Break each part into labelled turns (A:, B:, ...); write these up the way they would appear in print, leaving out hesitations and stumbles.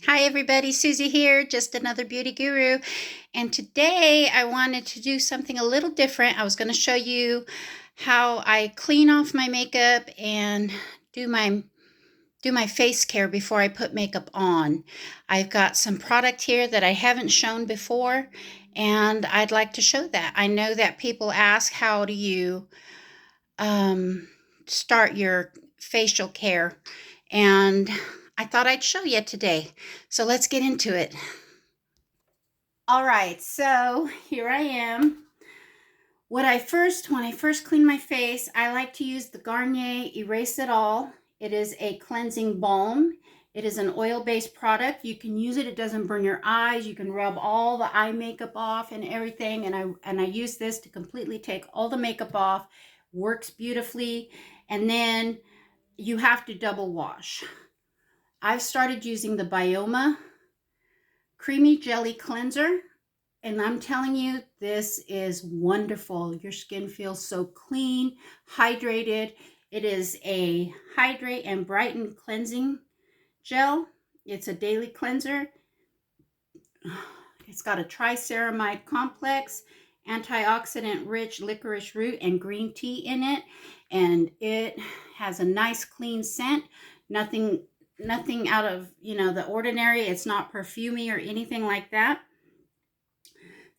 A: Hi everybody, Susie here, just another beauty guru. And today I wanted to do something a little different. I was going to show you how I clean off my makeup and do my face care before I put makeup on. I've got some product here that I haven't shown before, and I'd like to show that. I know that people ask, how do you start your facial care? And I thought I'd show you today. So let's get into it. All right, so here I am. When I first clean my face, I like to use the Garnier Erase It All. It is a cleansing balm. It is an oil-based product. You can use it. It doesn't burn your eyes. You can rub all the eye makeup off and everything. And I use this to completely take all the makeup off. Works beautifully. And then you have to double wash. I've started using the Bioma Creamy Jelly Cleanser. And I'm telling you, this is wonderful. Your skin feels so clean, hydrated. It is a Hydrate and Brighten Cleansing Gel. It's a daily cleanser. It's got a triceramide complex, antioxidant-rich licorice root and green tea in it. And it has a nice clean scent. Nothing out of, the ordinary. It's not perfumey or anything like that.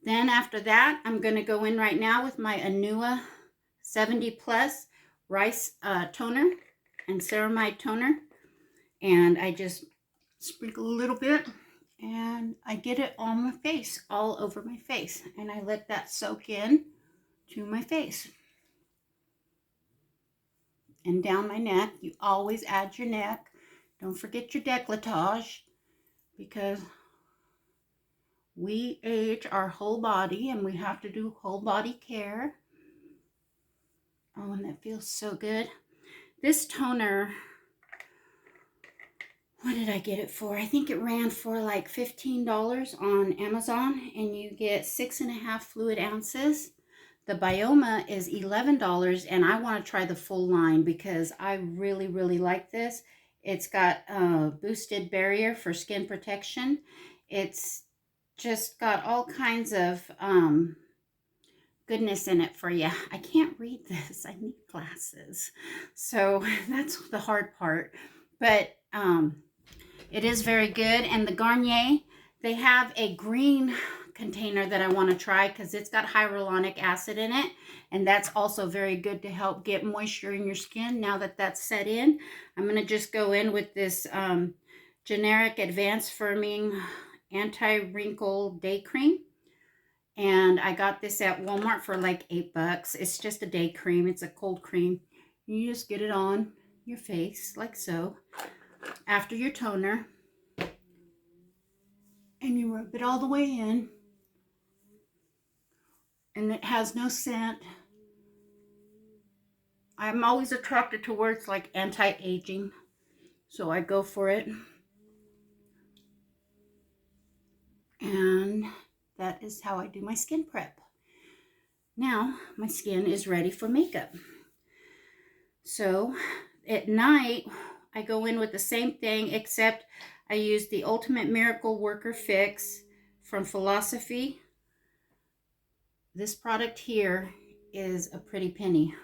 A: Then after that, I'm going to go in right now with my Anua 70 Plus Rice Toner and Ceramide Toner. And I just sprinkle a little bit and I get it on my face, all over my face. And I let that soak in to my face. And down my neck. You always add your neck. Don't forget your décolletage, because we age our whole body and we have to do whole body care. Oh, and that feels so good. This toner, what did I get it for? I think it ran for like $15 on Amazon, and you get 6.5 fluid ounces. The Bioma is $11, and I want to try the full line because I really, really like this. It's got a boosted barrier for skin protection. It's just got all kinds of goodness in it for you. I can't read this. I need glasses. So that's the hard part. But it is very good. And the Garnier, they have a green container that I want to try because it's got hyaluronic acid in it. And that's also very good to help get moisture in your skin. Now that that's set in, I'm going to just go in with this generic Advanced Firming Anti-Wrinkle Day Cream. And I got this at Walmart for like $8. It's just a day cream. It's a cold cream. You just get it on your face like so after your toner. And you rub it all the way in. And it has no scent. I'm always attracted to words like anti-aging, so I go for it. And that is how I do my skin prep. Now my skin is ready for makeup. So at night I go in with the same thing, except I use the Ultimate Miracle Worker Fix from Philosophy. This product here is a pretty penny.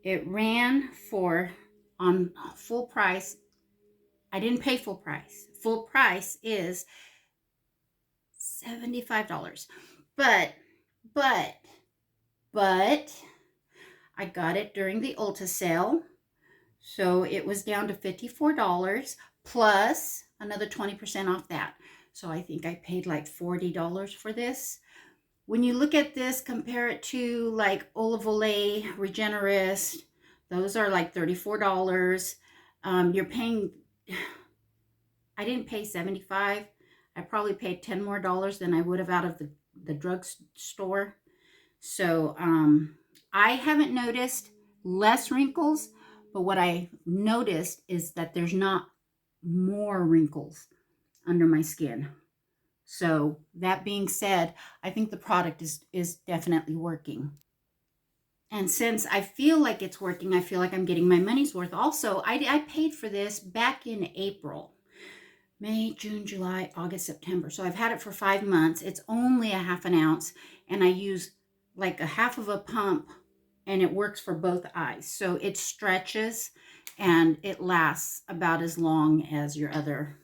A: It ran for, on full price, I didn't pay full price. Full price is $75. But I got it during the Ulta sale. So it was down to $54 plus another 20% off that. So I think I paid like $40 for this. When you look at this, compare it to like Olive Olay, Regenerist, those are like $34. You're paying, I didn't pay $75. I probably paid $10 more than I would have out of the drugstore. So I haven't noticed less wrinkles, but what I noticed is that there's not more wrinkles under my skin. So that being said, I think the product is definitely working. And since I feel like it's working, I feel like I'm getting my money's worth. Also, I paid for this back in April. May, June, July, August, September. So I've had it for 5 months. It's only a half an ounce, and I use like a half of a pump, and it works for both eyes. So it stretches and it lasts about as long as your other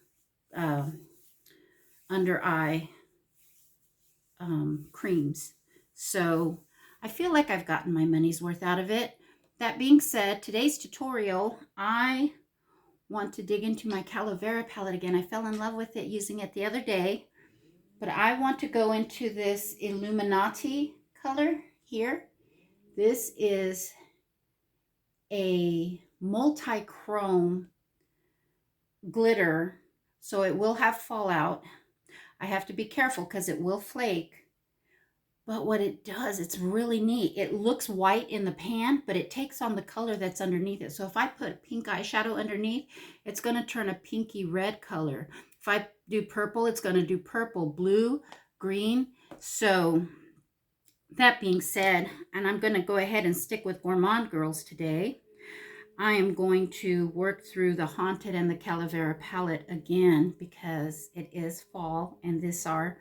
A: uh, under eye creams. So I feel like I've gotten my money's worth out of it. That being said, today's tutorial, I want to dig into my Calavera palette again. I fell in love with it using it the other day, but I want to go into this Illuminati color here. This is a multi-chrome glitter, so it will have fallout. I have to be careful because it will flake. But what it does, it's really neat. It looks white in the pan, but it takes on the color that's underneath it. So if I put pink eyeshadow underneath, it's going to turn a pinky red color. If I do purple, it's going to do purple, blue, green. So that being said, and I'm going to go ahead and stick with Gourmande Girls today. I am going to work through the Haunted and the Calavera palette again because it is fall, and these are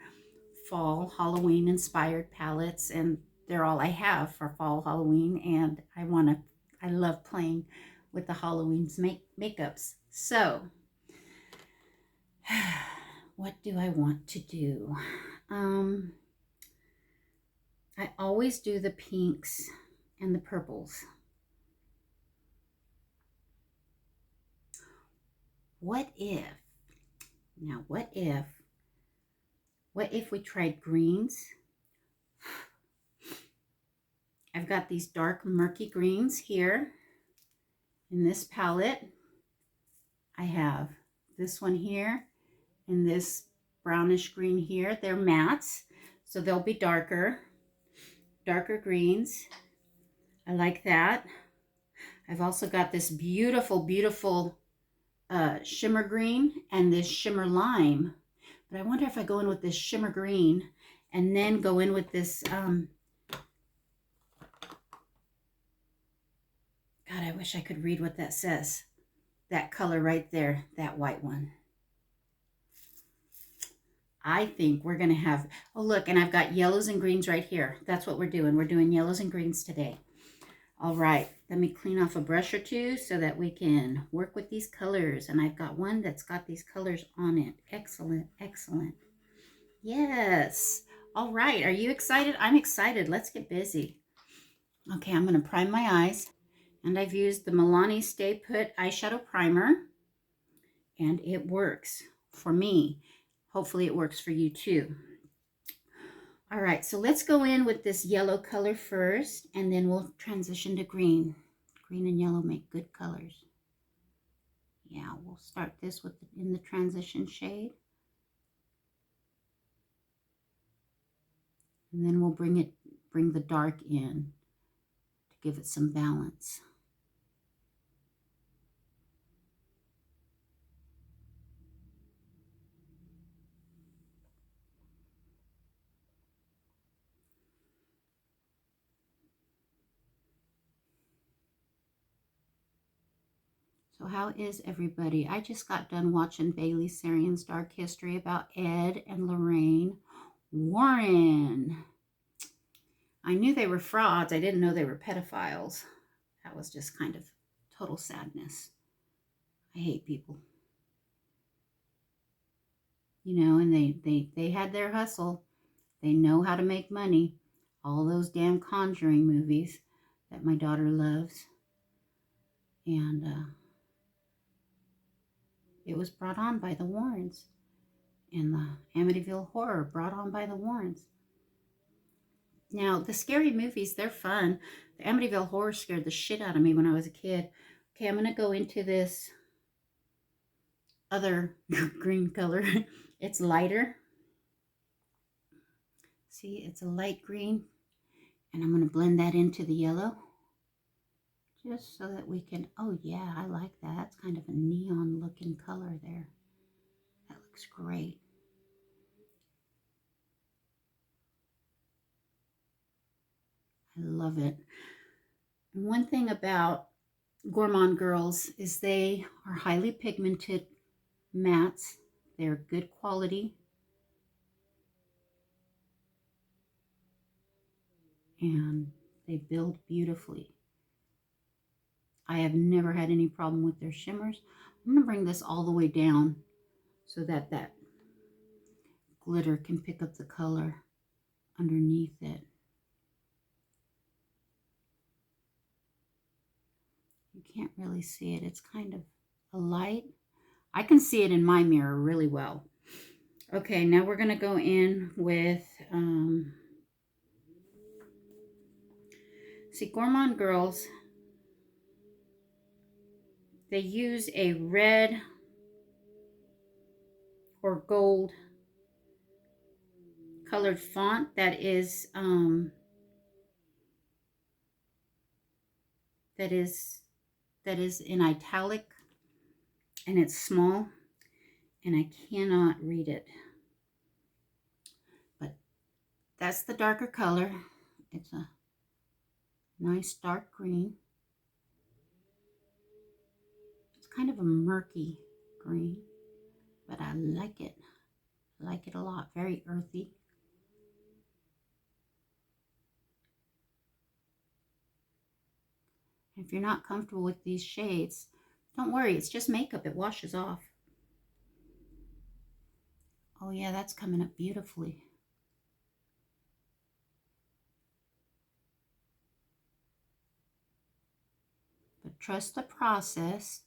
A: fall Halloween inspired palettes, and they're all I have for fall Halloween, and I love playing with the Halloween's makeups. So what do I want to do? I always do the pinks and the purples. What if we tried greens? I've got these dark murky greens here in this palette. I have this one here and this brownish green here. They're mattes, so they'll be darker greens. I like that. I've also got this beautiful, beautiful shimmer green and this shimmer lime. But I wonder if I go in with this shimmer green and then go in with this, God, I wish I could read what that says. That color right there, that white one. I think we're going to have, oh look, and I've got yellows and greens right here. That's what we're doing. We're doing yellows and greens today. All right, let me clean off a brush or two so that we can work with these colors. And I've got one that's got these colors on it. Excellent, excellent. Yes. All right, are you excited? I'm excited. Let's get busy. Okay, I'm going to prime my eyes. And I've used the Milani Stay Put eyeshadow primer. And it works for me. Hopefully it works for you too. All right, so let's go in with this yellow color first, and then we'll transition to green. Green and yellow make good colors. Yeah, we'll start this with in the transition shade. And then we'll bring the dark in to give it some balance. So how is everybody? I just got done watching Bailey Sarian's Dark History about Ed and Lorraine Warren. I knew they were frauds. I didn't know they were pedophiles. That was just kind of total sadness. I hate people. You know, and they had their hustle. They know how to make money. All those damn Conjuring movies that my daughter loves. And it was brought on by the Warrens. And the Amityville Horror brought on by the Warrens. Now, the scary movies, they're fun. The Amityville Horror scared the shit out of me when I was a kid. Okay, I'm going to go into this other green color. It's lighter. See, it's a light green. And I'm going to blend that into the yellow. Just so that we can, oh yeah, I like that. It's kind of a neon looking color there. That looks great. I love it. And one thing about Gourmande Girls is they are highly pigmented mattes, They're good quality. And they build beautifully. I have never had any problem with their shimmers. I'm going to bring this all the way down so that that glitter can pick up the color underneath it. You can't really see it. It's kind of a light. I can see it in my mirror really well. Okay, now we're going to go in with, see, Gourmande girls, they use a red or gold colored font that is in italic, and it's small, and I cannot read it. But that's the darker color. It's a nice dark green. It's kind of a murky green, but I like it. I like it a lot. Very earthy. If you're not comfortable with these shades, don't worry. It's just makeup. It washes off. Oh yeah, that's coming up beautifully. But trust the process.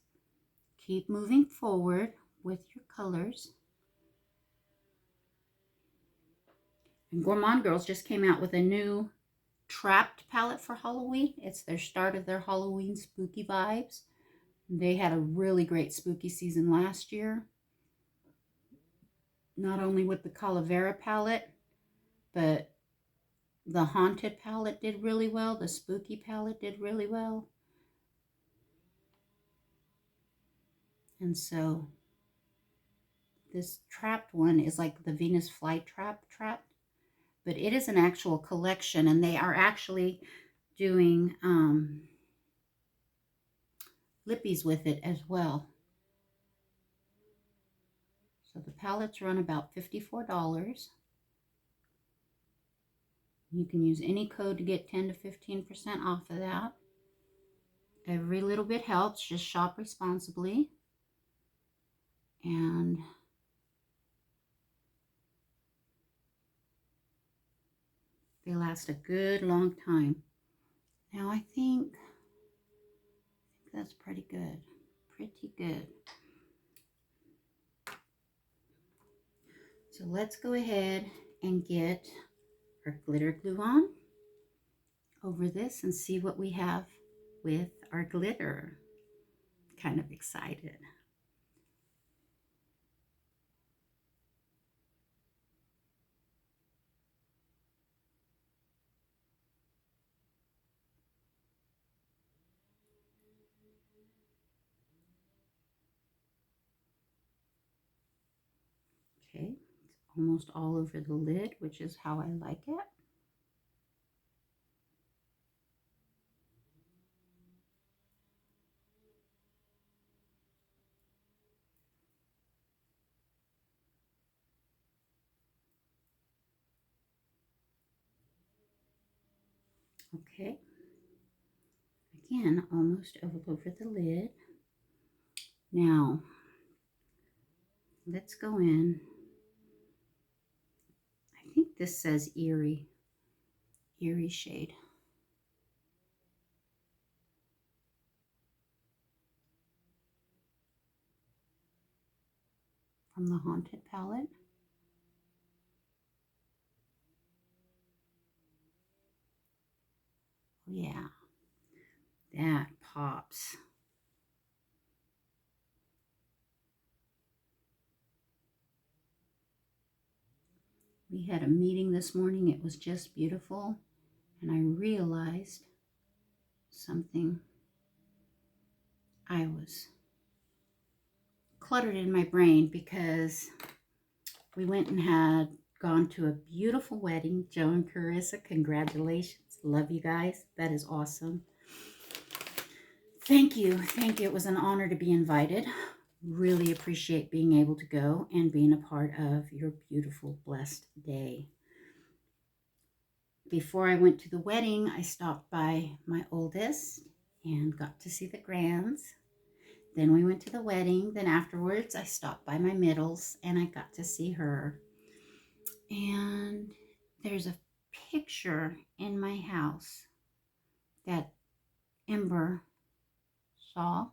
A: Keep moving forward with your colors. And Gourmande Girls just came out with a new Trapped palette for Halloween. It's their start of their Halloween spooky vibes. They had a really great spooky season last year. Not only with the Calavera palette, but the Haunted palette did really well. The Spooky palette did really well. And so this Trapped one is like the Venus flytrap Trapped. But it is an actual collection, and they are actually doing lippies with it as well. So the palettes run about $54. You can use any code to get 10 to 15% off of that. Every little bit helps. Just shop responsibly. And they last a good long time. Now I think that's pretty good. Pretty good. So let's go ahead and get our glitter glue on over this and see what we have with our glitter. Kind of excited. Okay, it's almost all over the lid, which is how I like it. Okay, again, almost all over the lid. Now, let's go in. I think this says Eerie shade. From the Haunted palette. Oh yeah, that pops. We had a meeting this morning. It was just beautiful. And I realized something. I was cluttered in my brain because we went and had gone to a beautiful wedding. Joe and Carissa, congratulations. Love you guys. That is awesome. Thank you. Thank you. It was an honor to be invited. Really appreciate being able to go and being a part of your beautiful, blessed day. Before I went to the wedding, I stopped by my oldest and got to see the grands. Then we went to the wedding. Then afterwards, I stopped by my middles and I got to see her. And there's a picture in my house that Ember saw,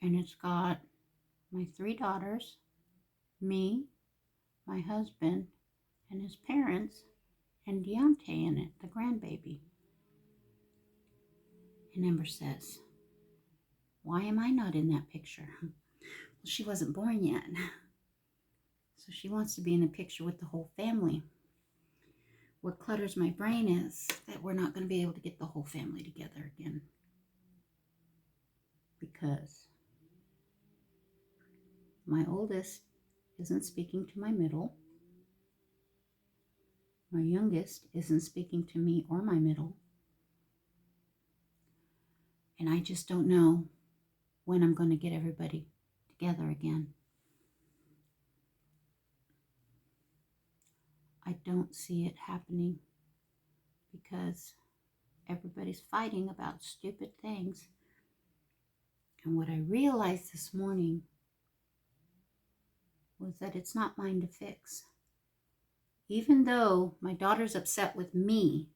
A: and it's got my 3 daughters, me, my husband, and his parents, and Deontay in it, the grandbaby. And Ember says, "Why am I not in that picture?" Well, she wasn't born yet. So she wants to be in a picture with the whole family. What clutters my brain is that we're not going to be able to get the whole family together again. Because my oldest isn't speaking to my middle. My youngest isn't speaking to me or my middle. And I just don't know when I'm going to get everybody together again. I don't see it happening because everybody's fighting about stupid things. And what I realized this morning was that it's not mine to fix. Even though my daughter's upset with me,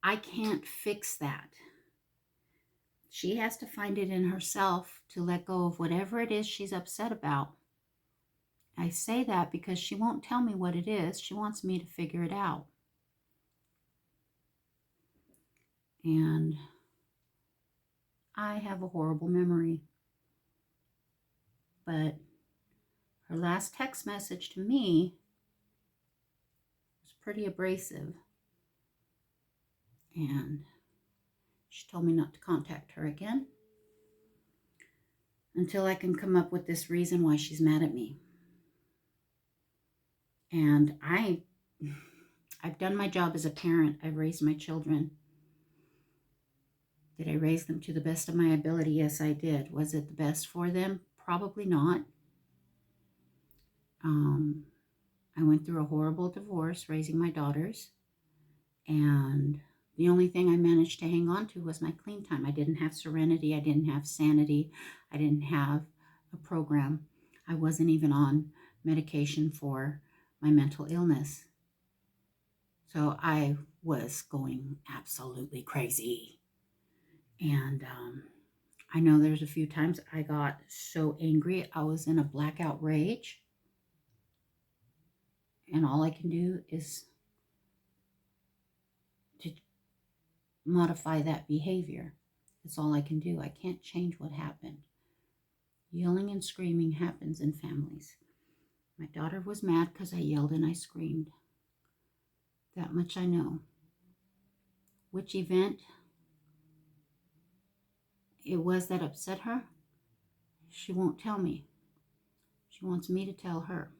A: I can't fix that. She has to find it in herself to let go of whatever it is she's upset about. I say that because she won't tell me what it is. She wants me to figure it out. And I have a horrible memory. But her last text message to me was pretty abrasive. And she told me not to contact her again until I can come up with this reason why she's mad at me. And I've done my job as a parent. I've raised my children. Did I raise them to the best of my ability? Yes, I did. Was it the best for them? Probably not. I went through a horrible divorce raising my daughters, and the only thing I managed to hang on to was my clean time. I didn't have serenity. I didn't have sanity. I didn't have a program. I wasn't even on medication for my mental illness. So I was going absolutely crazy. And I know there's a few times I got so angry, I was in a blackout rage. And all I can do is to modify that behavior. That's all I can do. I can't change what happened. Yelling and screaming happens in families. My daughter was mad because I yelled and I screamed. That much I know. Which event it was that upset her, she won't tell me. She wants me to tell her.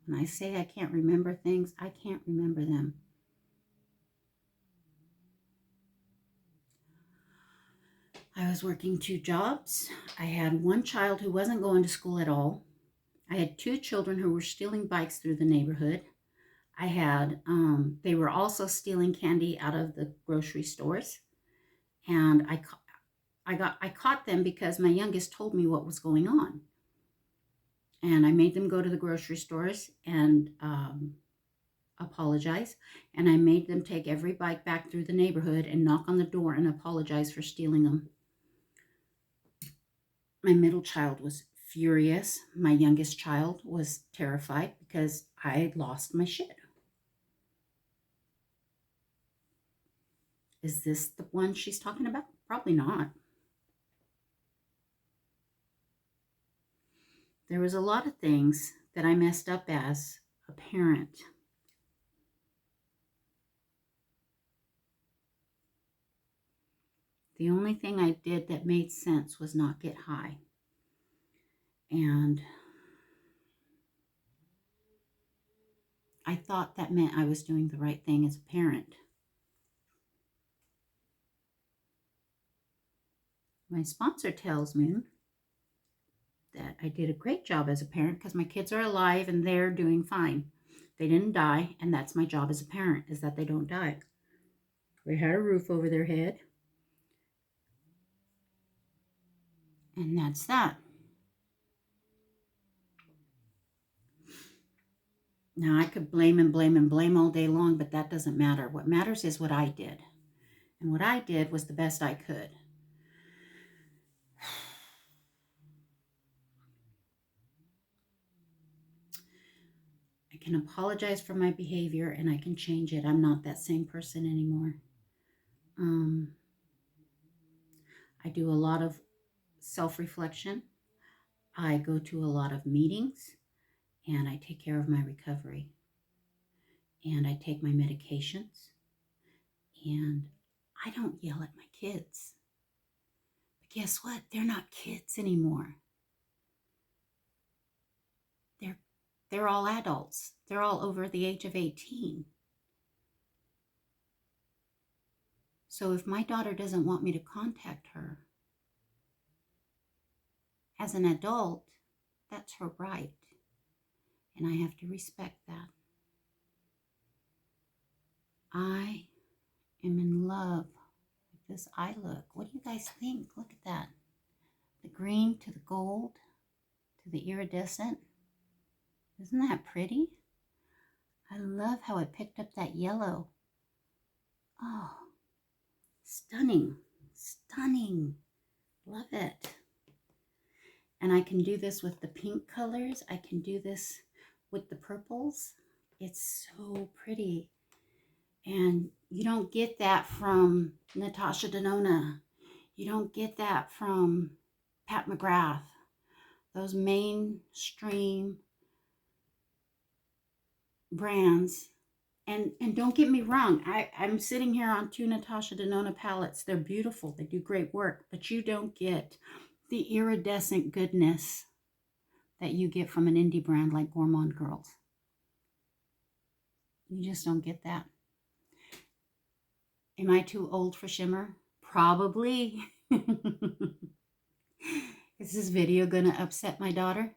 A: When I say I can't remember things, I can't remember them. I was working 2 jobs. I had one child who wasn't going to school at all. I had 2 children who were stealing bikes through the neighborhood. I had, they were also stealing candy out of the grocery stores. And I caught them because my youngest told me what was going on. And I made them go to the grocery stores and apologize. And I made them take every bike back through the neighborhood and knock on the door and apologize for stealing them. My middle child was furious. My youngest child was terrified because I lost my shit. Is this the one she's talking about? Probably not. There was a lot of things that I messed up as a parent. The only thing I did that made sense was not get high. And I thought that meant I was doing the right thing as a parent. My sponsor tells me that I did a great job as a parent because my kids are alive and they're doing fine. They didn't die, and that's my job as a parent, is that they don't die. They had a roof over their head, and that's that. Now, I could blame and blame and blame all day long, but that doesn't matter. What matters is what I did. And what I did was the best I could. I can apologize for my behavior and I can change it. I'm not that same person anymore. I do a lot of self-reflection. I go to a lot of meetings and I take care of my recovery. And I take my medications. And I don't yell at my kids. But guess what? They're not kids anymore. They're all adults. They're all over the age of 18. So if my daughter doesn't want me to contact her as an adult, that's her right. And I have to respect that. I am in love with this eye look. What do you guys think? Look at that. The green to the gold to the iridescent. Isn't that pretty? I love how it picked up that yellow. Oh, stunning, stunning. Love it. And I can do this with the pink colors. I can do this with the purples. It's so pretty. And you don't get that from Natasha Denona. You don't get that from Pat McGrath. Those mainstream brands. And don't get me wrong, I'm sitting here on 2 Natasha Denona palettes. They're beautiful. They do great work. But you don't get the iridescent goodness that you get from an indie brand like Gourmande Girls. You just don't get that. Am I too old for shimmer? Probably. Is this video going to upset my daughter?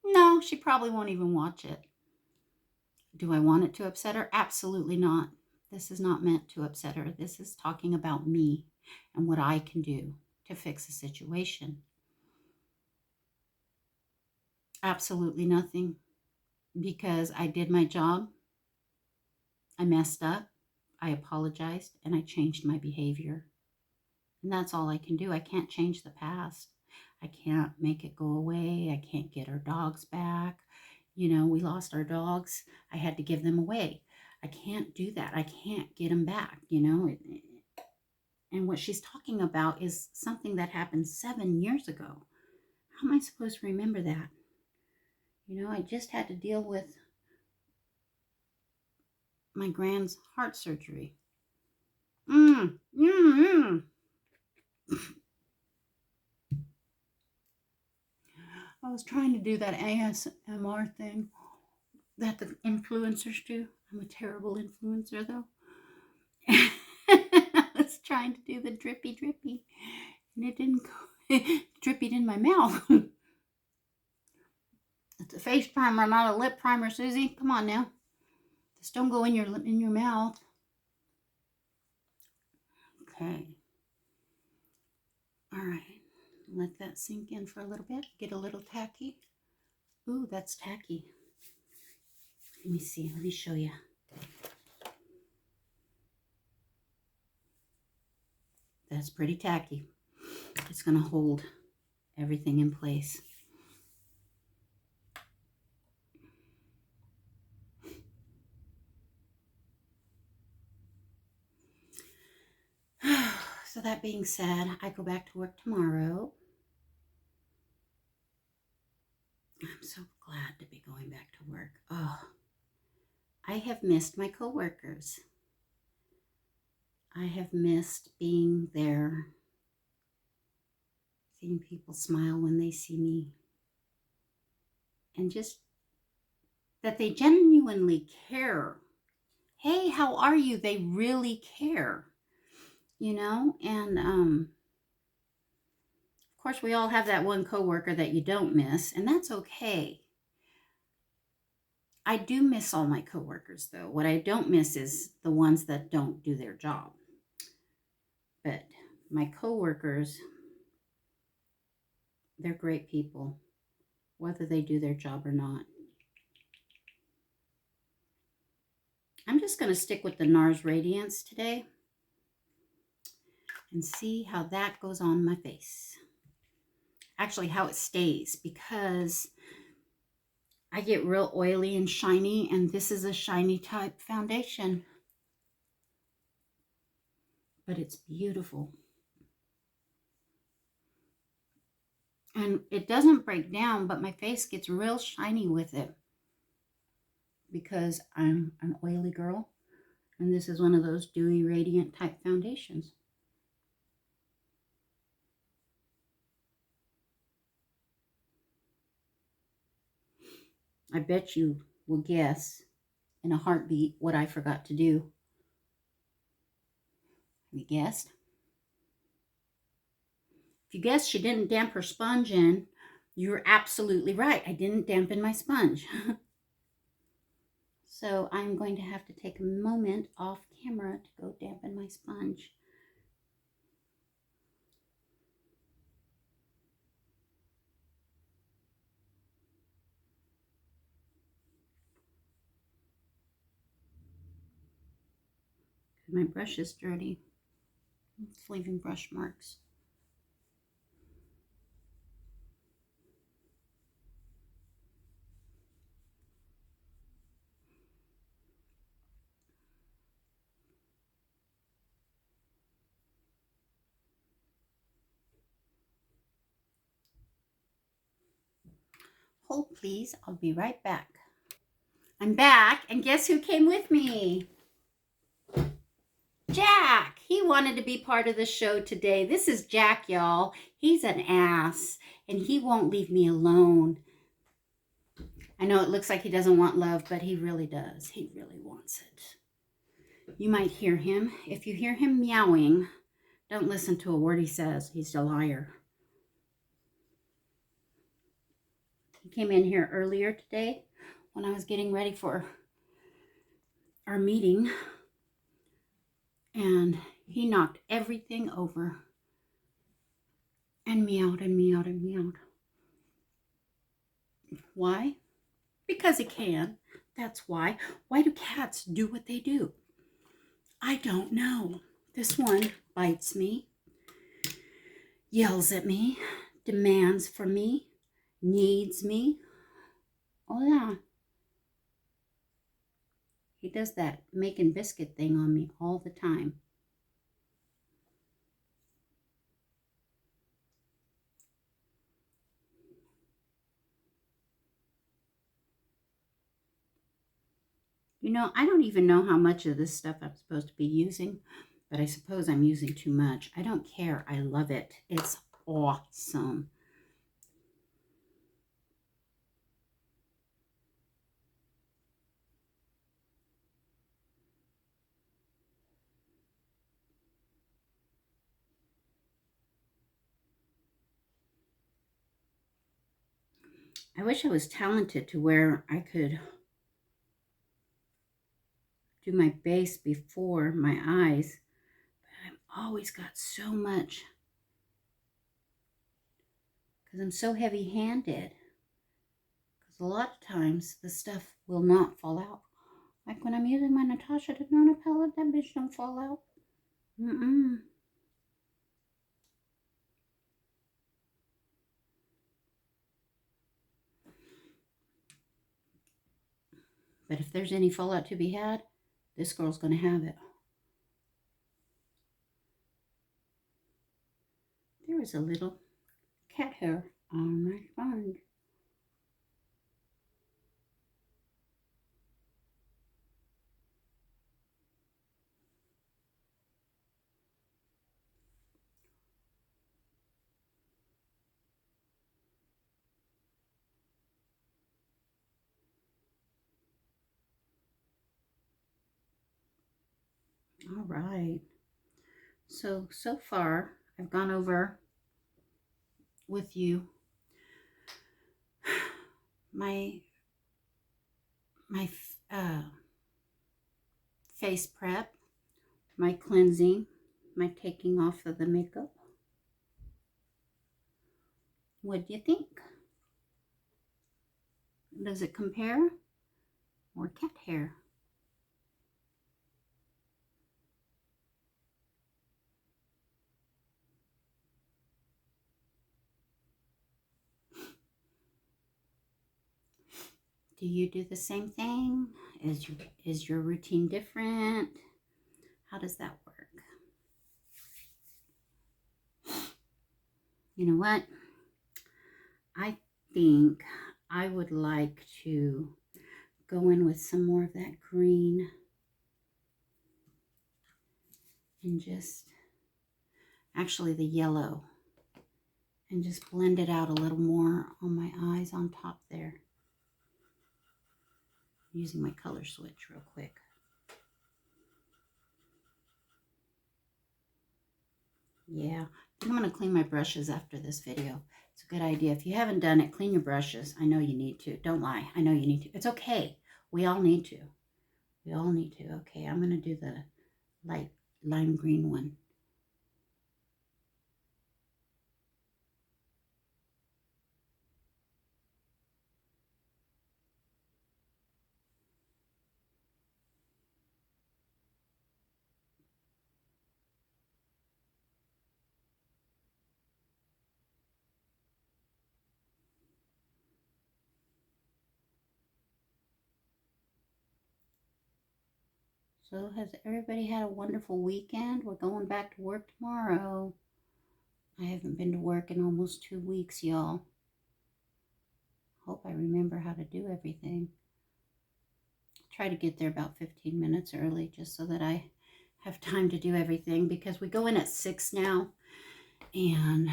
A: No, she probably won't even watch it. Do I want it to upset her? Absolutely not. This is not meant to upset her. This is talking about me and what I can do to fix a situation. Absolutely nothing, because I did my job. I messed up. I apologized and I changed my behavior. And that's all I can do. I can't change the past. I can't make it go away. I can't get our dogs back. You know, we lost our dogs. I had to give them away. I can't do that. I can't get them back, you know. And what she's talking about is something that happened 7 years ago. How am I supposed to remember that? You know, I just had to deal with my grand's heart surgery. I was trying to do that ASMR thing that the influencers do. I'm a terrible influencer, though. I was trying to do the drippy, and it didn't go. It drippied in my mouth. It's a face primer, not a lip primer, Susie. Come on now. Just don't go in your mouth. Okay. All right. Let that sink in for a little bit. Get a little tacky. Ooh, that's tacky. Let me see. Let me show you. That's pretty tacky. It's going to hold everything in place. So that being said, I go back to work tomorrow. I'm so glad to be going back to work. Oh, I have missed my coworkers. I have missed being there, seeing people smile when they see me, and just that they genuinely care. Hey, how are you? They really care, you know? And of course, we all have that one coworker that you don't miss, and that's okay. I do miss all my coworkers, though. What I don't miss is the ones that don't do their job. But my coworkers, they're great people, whether they do their job or not. I'm just going to stick with the NARS Radiance today and see how that goes on my face. Actually, how it stays, because I get real oily and shiny, and this is a shiny type foundation. But it's beautiful. And it doesn't break down, but my face gets real shiny with it because I'm an oily girl. And this is one of those dewy, radiant type foundations. I bet you will guess in a heartbeat what I forgot to do. Have you guessed? If you guessed she didn't damp her sponge in, you're absolutely right. I didn't dampen my sponge. So I'm going to have to take a moment off camera to go dampen my sponge. My brush is dirty. It's leaving brush marks. Hold please, I'll be right back. I'm back, and guess who came with me? Jack. He wanted to be part of the show today. This is Jack, y'all. He's an ass, and he won't leave me alone. I know it looks like he doesn't want love, but he really does. He really wants it. You might hear him. If you hear him meowing, don't listen to a word he says. He's a liar. He came in here earlier today when I was getting ready for our meeting, and he knocked everything over and meowed and meowed and meowed. Why? Because he can. That's why. Why do cats do what they do? I don't know. This one bites me, yells at me, demands from me, needs me. Oh yeah. He does that making biscuit thing on me all the time. You know, I don't even know how much of this stuff I'm supposed to be using, but I suppose I'm using too much. I don't care. I love it. It's awesome. I wish I was talented to where I could do my base before my eyes, but I've always got so much because I'm so heavy-handed. Because a lot of times the stuff will not fall out. Like when I'm using my Natasha Denona palette, that bitch don't fall out. Mm-mm. But if there's any fallout to be had, this girl's going to have it. There is a little cat hair on my sponge. All right. So far, I've gone over with you my my face prep, my cleansing, my taking off of the makeup. What do you think? Does it compare? Or cat hair? Do you do the same thing? Is your routine different? How does that work? You know what? I think I would like to go in with some more of that green and just, actually the yellow, and just blend it out a little more on my eyes on top there. Using my color switch real quick. Yeah, I'm going to clean my brushes after this video. It's a good idea. If you haven't done it, clean your brushes. I know you need to. Don't lie. I know you need to. It's okay. We all need to. We all need to. Okay, I'm going to do the light lime green one. So has everybody had a wonderful weekend? We're going back to work tomorrow. I haven't been to work in almost 2 weeks, y'all. Hope I remember how to do everything. Try to get there about 15 minutes early just so that I have time to do everything, because we go in at 6 now, and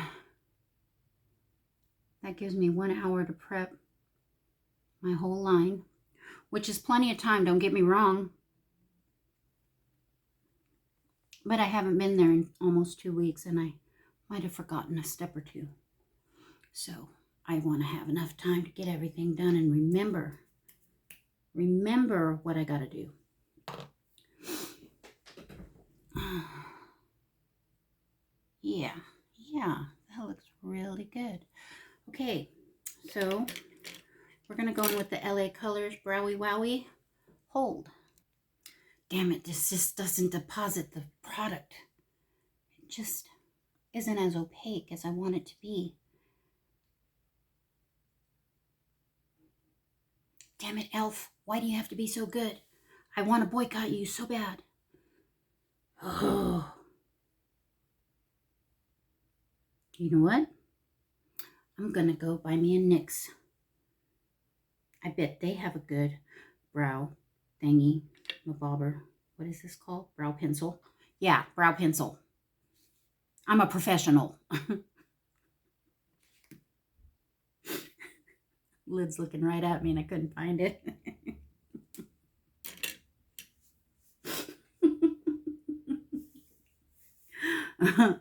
A: that gives me 1 hour to prep my whole line, which is plenty of time, don't get me wrong. But I haven't been there in almost 2 weeks, and I might have forgotten a step or two. So I want to have enough time to get everything done and remember what I got to do. Yeah, that looks really good. Okay, so we're going to go in with the LA Colors Browy Wowie Hold. Damn it, this just doesn't deposit the product. It just isn't as opaque as I want it to be. Damn it, Elf. Why do you have to be so good? I want to boycott you so bad. Oh. You know what? I'm going to go buy me a NYX. I bet they have a good brow thingy. A bobber. What is this called? Brow pencil. Yeah, brow pencil. I'm a professional. Lid's looking right at me and I couldn't find it. All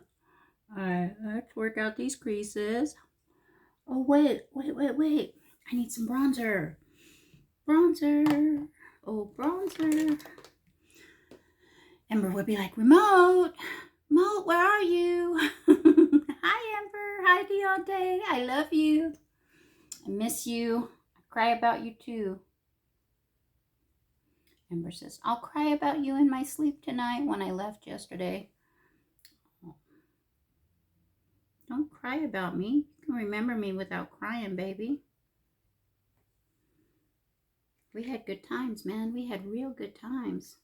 A: right, let's work out these creases. Oh, wait. I need some bronzer. Bronzer. Oh, bronzer. Ember would be like, Remote, where are you? Hi, Ember. Hi, Deontay. I love you. I miss you. I cry about you, too. Ember says, I'll cry about you in my sleep tonight when I left yesterday. Don't cry about me. You can remember me without crying, baby. We had good times, man. We had real good times.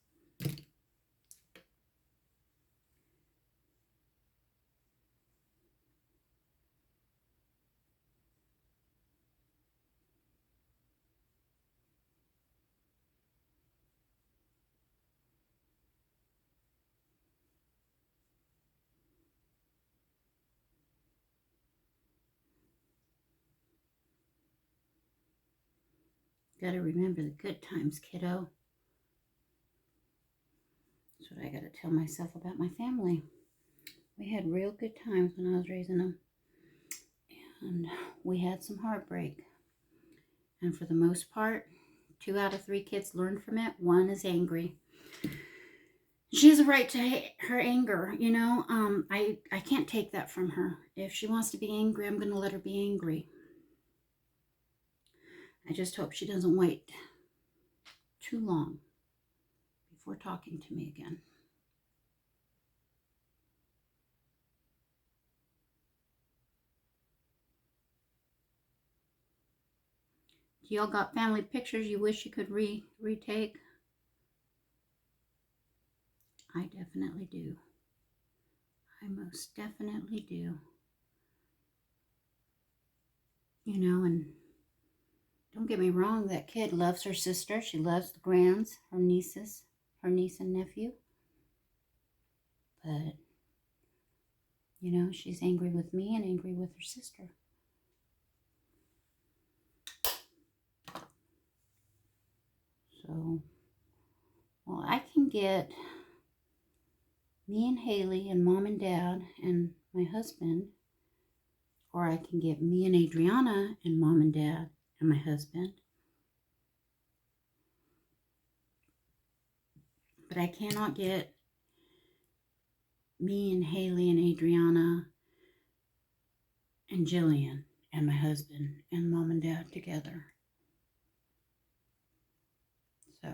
A: Gotta remember the good times, kiddo. So That's what I got to tell myself about my family. We had real good times when I was raising them. And we had some heartbreak. And for the most part, 2 out of 3 kids learned from it. One is angry. She has a right to her anger, you know. I can't take that from her. If she wants to be angry, I'm going to let her be angry. I just hope she doesn't wait too long before talking to me again. Y'all got family pictures you wish you could retake? I definitely do. I most definitely do. You know, and don't get me wrong, that kid loves her sister. She loves the grands, her nieces, her niece and nephew. But, you know, she's angry with me and angry with her sister. So, well, I can get me and Haley and mom and dad and my husband, or I can get me and Adriana and mom and dad and my husband. But I cannot get me and Haley and Adriana and Jillian and my husband and mom and dad together. So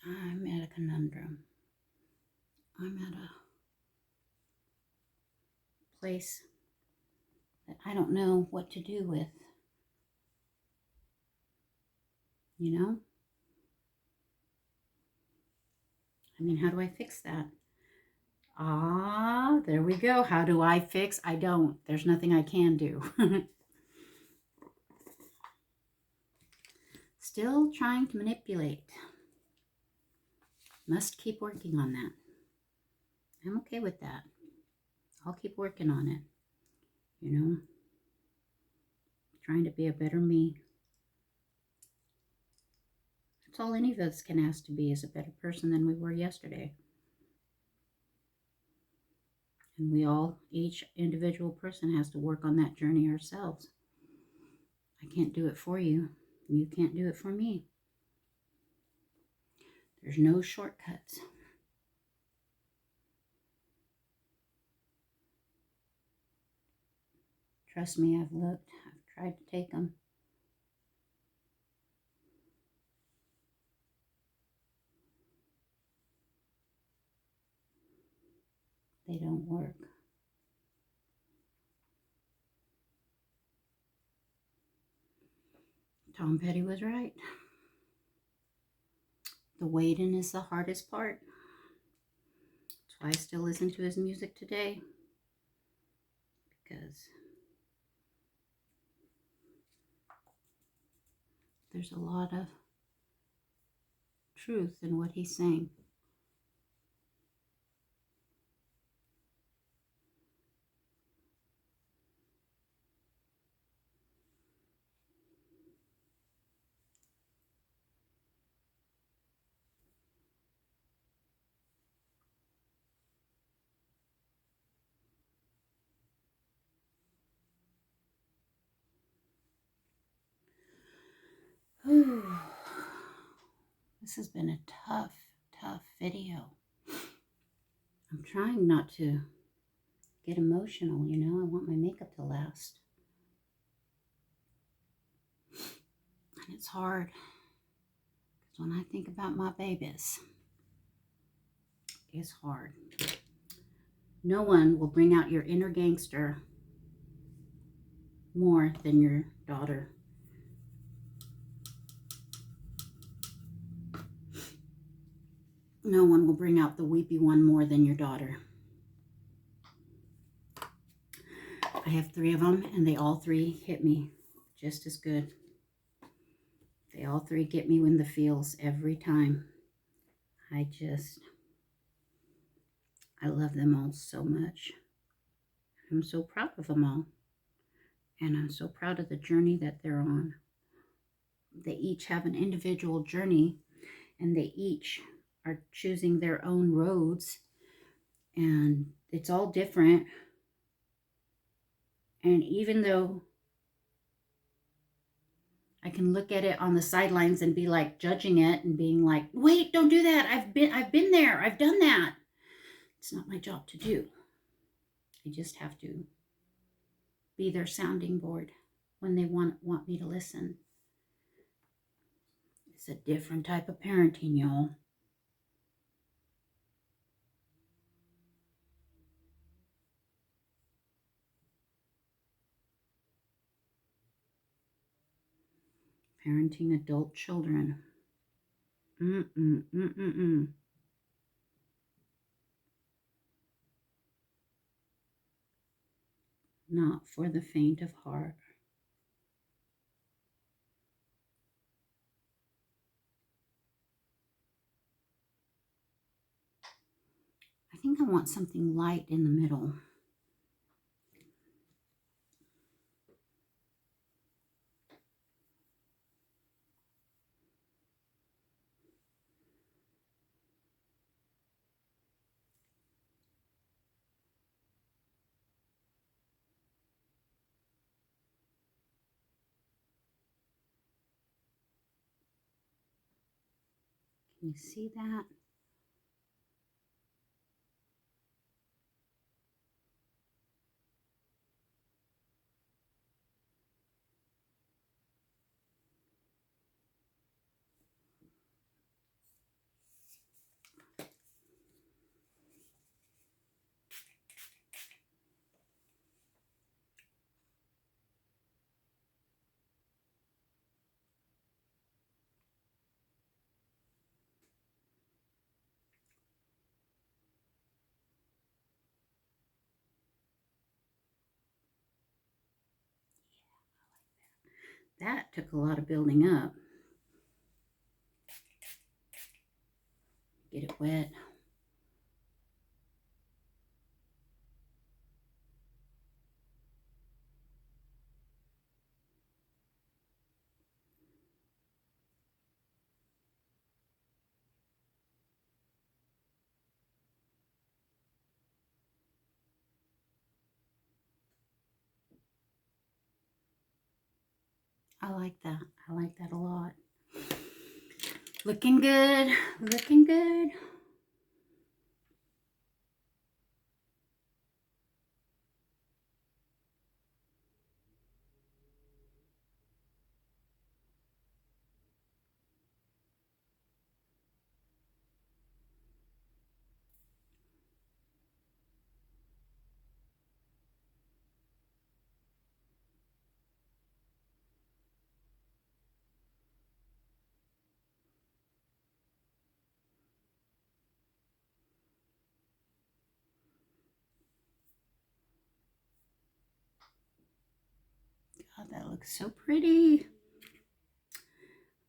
A: I'm at a conundrum. I'm at a place that I don't know what to do with. You know? I mean, how do I fix that? There we go. How do I fix? I don't. There's nothing I can do. Still trying to manipulate. Must keep working on that. I'm okay with that. I'll keep working on it. You know? Trying to be a better me. That's all any of us can ask to be, is a better person than we were yesterday. And we all, each individual person has to work on that journey ourselves. I can't do it for you. You can't do it for me. There's no shortcuts. Trust me, I've looked. I've tried to take them. They don't work. Tom Petty was right. The waiting is the hardest part. That's why I still listen to his music today. Because there's a lot of truth in what he's saying. Whew. This has been a tough video. I'm trying not to get emotional, you know. I want my makeup to last. And it's hard. Because when I think about my babies, it's hard. No one will bring out your inner gangster more than your daughter. No one will bring out the weepy one more than your daughter. I have 3 of them, and they all 3 hit me just as good. They all 3 get me in the feels every time. I love them all so much. I'm so proud of them all. And I'm so proud of the journey that they're on. They each have an individual journey, and they each are choosing their own roads, and it's all different. And even though I can look at it on the sidelines and be like judging it and being like, wait, don't do that. I've been there. I've done that. It's not my job to do. I just have to be their sounding board when they want me to listen. It's a different type of parenting, y'all. Parenting adult children. Not for the faint of heart. I think I want something light in the middle. Can you see that? That took a lot of building up. Get it wet. I like that. I like that a lot. Looking good. Looking good. God, that looks so pretty.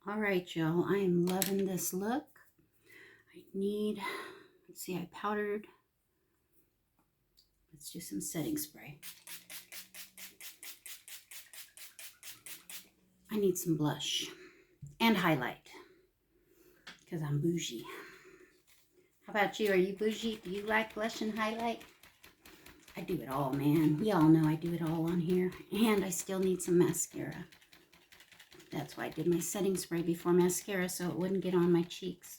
A: All right, y'all. I am loving this look. I need, let's see, I powdered. Let's do some setting spray. I need some blush and highlight because I'm bougie. How about you? Are you bougie? Do you like blush and highlight? I do it all, man. We all know I do it all on here. And I still need some mascara. That's why I did my setting spray before mascara so it wouldn't get on my cheeks.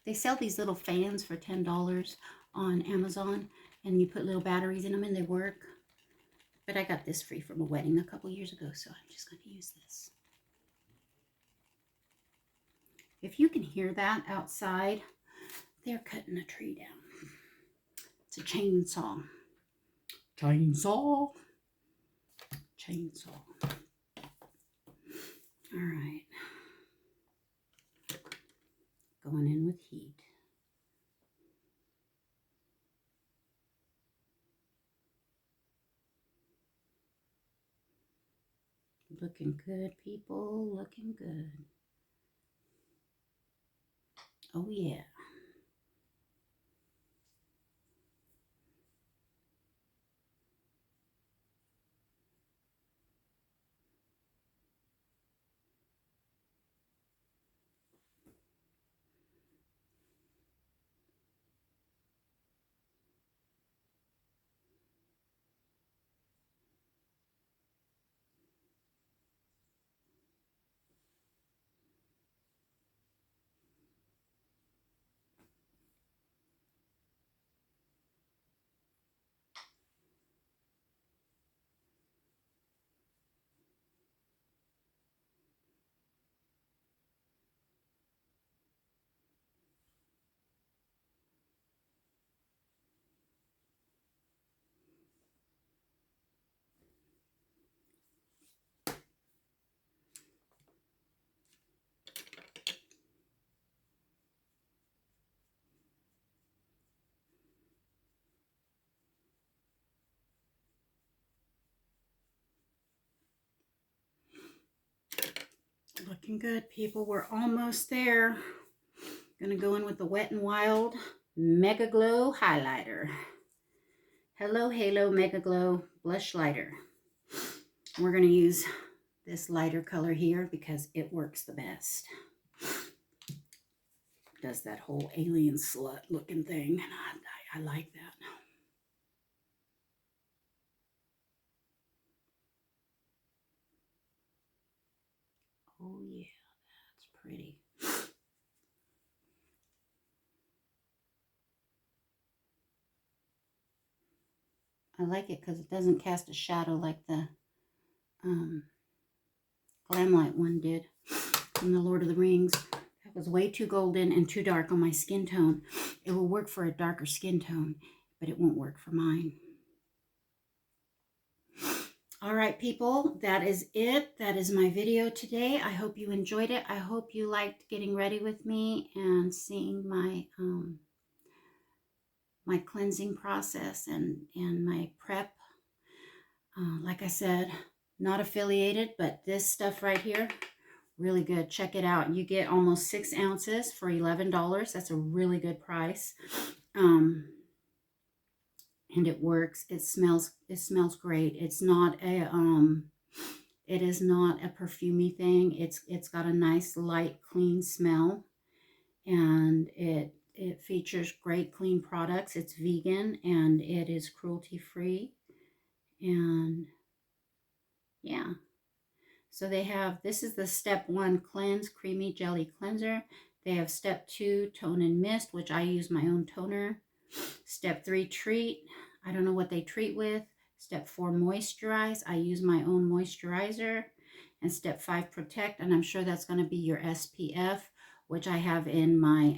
A: They sell these little fans for $10 on Amazon, and you put little batteries in them and they work. But I got this free from a wedding a couple years ago, so I'm just going to use this. If you can hear that outside, they're cutting a tree down. It's a chainsaw. Chainsaw. Chainsaw. All right. Going in with heat. Looking good, people. Looking good. Oh, yeah. Looking good, people. We're almost there. Gonna go in with the Wet n Wild Mega Glow Highlighter. Hello Halo Mega Glow Blush Lighter. We're gonna use this lighter color here because it works the best. Does that whole alien slut looking thing, and I like that. Oh yeah, that's pretty. I like it because it doesn't cast a shadow like the Glamlight one did from the Lord of the Rings. That was way too golden and too dark on my skin tone. It will work for a darker skin tone, but it won't work for mine. All right, people, that is it. That is my video today. I hope you enjoyed it. I hope you liked getting ready with me and seeing my my cleansing process and my prep. Like I said, not affiliated, but this stuff right here, really good. Check it out. You get almost 6 ounces for $11. That's a really good price. And it works. It smells great. It's not a it is not a perfumey thing. It's got a nice light clean smell, and it features great clean products. It's vegan and it is cruelty free. And yeah. So they have, this is the step 1 cleanse creamy jelly cleanser. They have step 2 tone and mist, which I use my own toner. Step 3 treat. I don't know what they treat with. Step 4 moisturize. I use my own moisturizer. And step 5 protect. And I'm sure that's going to be your SPF, which I have in my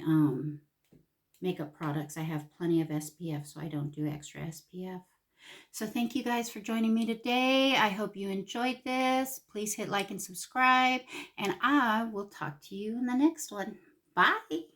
A: makeup products. I have plenty of SPF, so I don't do extra SPF. So thank you guys for joining me today. I hope you enjoyed this. Please hit like and subscribe, and I will talk to you in the next one. Bye.